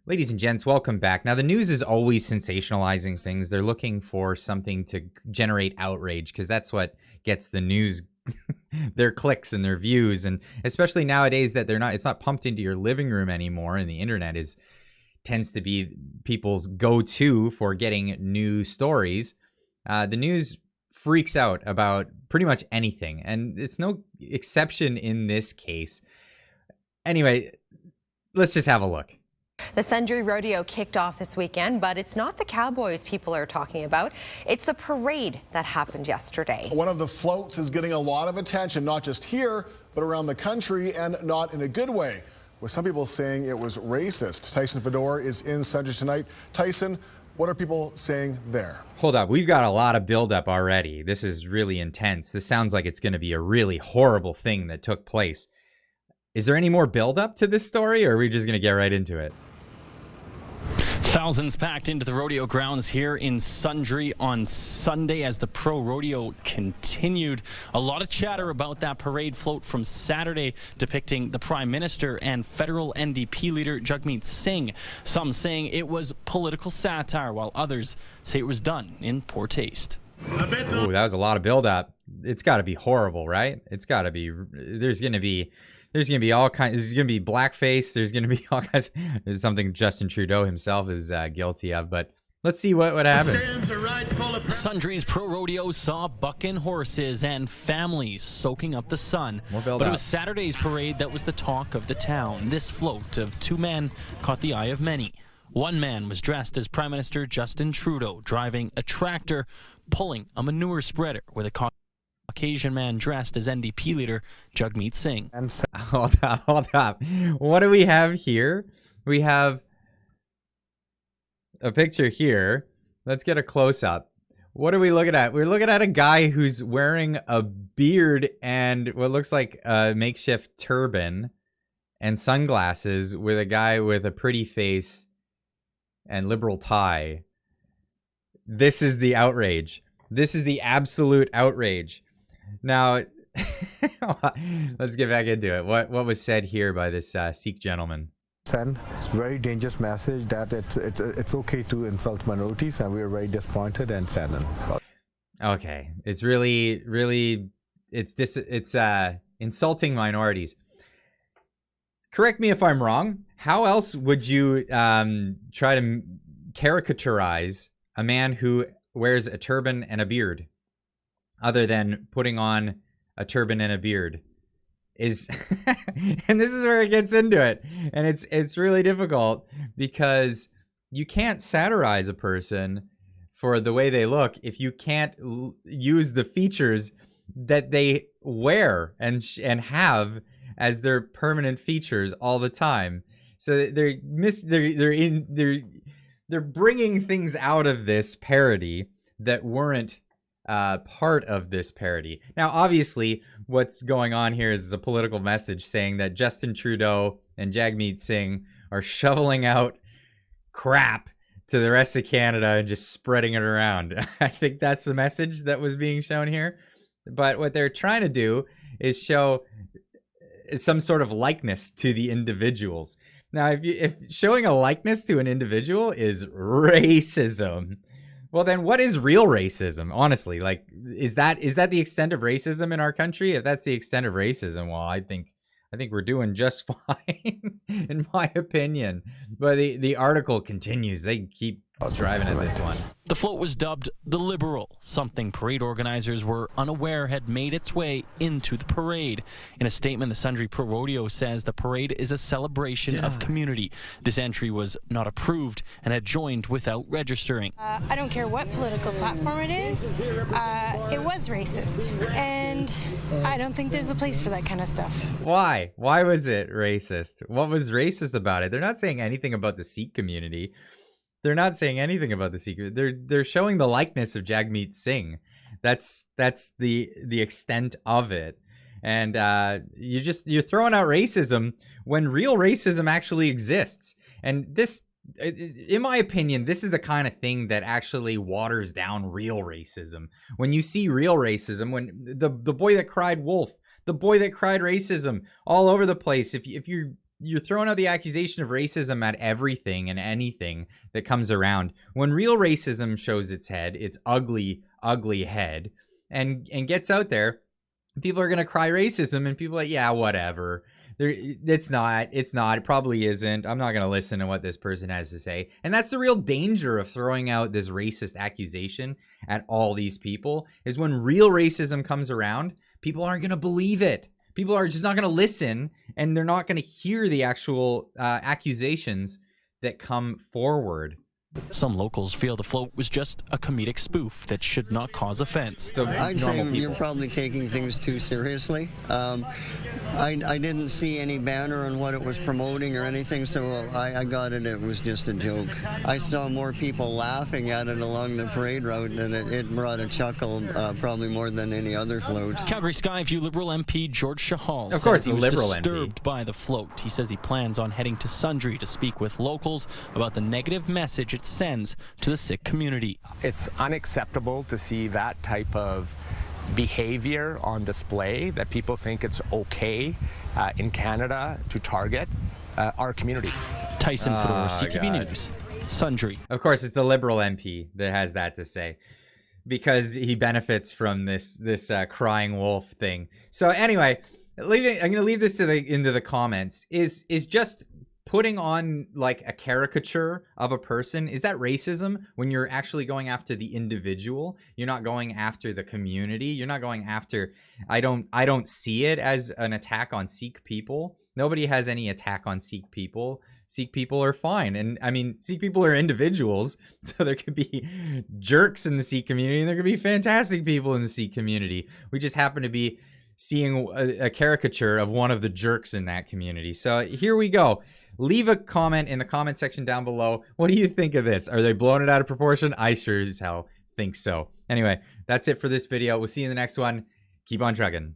Ladies and gents, welcome back. Now, the news is always sensationalizing things. They're looking for something to generate outrage because that's what gets the news their clicks and their views. And especially nowadays that it's not pumped into your living room anymore, and the internet tends to be people's go-to for getting new stories. The news freaks out about pretty much anything, and it's no exception in this case. Anyway, let's just have a look. The Sundre Rodeo kicked off this weekend, but it's not the cowboys people are talking about. It's the parade that happened yesterday. One of the floats is getting a lot of attention, not just here, but around the country, and not in a good way, with some people saying it was racist. Tyson Fedor is in Sundre tonight. Tyson, what are people saying there? Hold up. We've got a lot of buildup already. This is really intense. This sounds like it's going to be a really horrible thing that took place. Is there any more buildup to this story, or are we just going to get right into it? Thousands packed into the rodeo grounds here in Sundre on Sunday as the pro rodeo continued. A lot of chatter about that parade float from Saturday depicting the Prime Minister and federal NDP leader Jagmeet Singh. Some saying it was political satire, while others say it was done in poor taste. Oh, that was a lot of buildup. It's got to be horrible, right? It's got to be. There's going to be all kinds. There's going to be blackface. There's going to be all kinds. It's something Justin Trudeau himself is guilty of. But let's see what happens. Sundre's pro rodeo saw bucking horses and families soaking up the sun. But it was Saturday's parade that was the talk of the town. This float of two men caught the eye of many. One man was dressed as Prime Minister Justin Trudeau, driving a tractor, pulling a manure spreader with a Caucasian man dressed as NDP leader Jagmeet Singh. Hold up. What do we have here? We have a picture here. Let's get a close-up. What are we looking at? We're looking at a guy who's wearing a beard and what looks like a makeshift turban and sunglasses, with a guy with a pretty face and liberal tie. This is the outrage. This is the absolute outrage. Now, let's get back into it. What was said here by this Sikh gentleman? Send very dangerous message that it's okay to insult minorities, and we're very disappointed and saddened. Okay, it's really it's insulting minorities. Correct me if I'm wrong. How else would you try to caricaturize a man who wears a turban and a beard, other than putting on a turban and a beard? And this is where it gets into it, and it's really difficult because you can't satirize a person for the way they look if you can't use the features that they wear and have as their permanent features all the time. So they're bringing things out of this parody that weren't part of this parody. Now, obviously, what's going on here is a political message saying that Justin Trudeau and Jagmeet Singh are shoveling out crap to the rest of Canada and just spreading it around. I think that's the message that was being shown here. But what they're trying to do is show some sort of likeness to the individuals. Now, if showing a likeness to an individual is racism, well, then what is real racism? Honestly, like, is that the extent of racism in our country? If that's the extent of racism, well, I think we're doing just fine, in my opinion. But the article continues. They keep driving at this one. The float was dubbed the Liberal, something parade organizers were unaware had made its way into the parade. In a statement, the Sundre Pro Rodeo says the parade is a celebration of community. This entry was not approved and had joined without registering. I don't care what political platform it is. It was racist, and I don't think there's a place for that kind of stuff. Why? Why was it racist? What was racist about it? They're not saying anything about the Sikh community. They're not saying anything about the Sikh. They're showing the likeness of Jagmeet Singh. That's the extent of it. And you're throwing out racism when real racism actually exists. And this, in my opinion, this is the kind of thing that actually waters down real racism. When you see real racism, when the boy that cried wolf, the boy that cried racism all over the place. If you're you're throwing out the accusation of racism at everything and anything that comes around. When real racism shows its head, its ugly, ugly head, and gets out there, people are gonna cry racism, and people are like, yeah, whatever. It's not. It probably isn't. I'm not gonna listen to what this person has to say. And that's the real danger of throwing out this racist accusation at all these people, is when real racism comes around, people aren't gonna believe it. People are just not going to listen, and they're not going to hear the actual accusations that come forward. Some locals feel the float was just a comedic spoof that should not cause offense. So I'd say you're probably taking things too seriously. I didn't see any banner on what it was promoting or anything, so I got it. It was just a joke. I saw more people laughing at it along the parade route, and it brought a chuckle probably more than any other float. Calgary Skyview Liberal MP George Shahal of course, says he was Liberal disturbed MP. by the float. He says he plans on heading to Sundre to speak with locals about the negative message it sends to the Sikh community. It's unacceptable to see that type of behavior on display, that people think it's okay in Canada to target our community. Tyson Fedor, CTV News, Sundre. Of course, it's the Liberal MP that has that to say, because he benefits from this crying wolf thing. So anyway, I'm going to leave this into the comments. Is just putting on like a caricature of a person, is that racism when you're actually going after the individual? You're not going after the community. You're not going after, I don't see it as an attack on Sikh people. Nobody has any attack on Sikh people. Sikh people are fine. And I mean, Sikh people are individuals. So there could be jerks in the Sikh community, and there could be fantastic people in the Sikh community. We just happen to be seeing a caricature of one of the jerks in that community. So here we go. Leave a comment in the comment section down below. What do you think of this? Are they blowing it out of proportion? I sure as hell think so. Anyway, that's it for this video. We'll see you in the next one. Keep on trucking.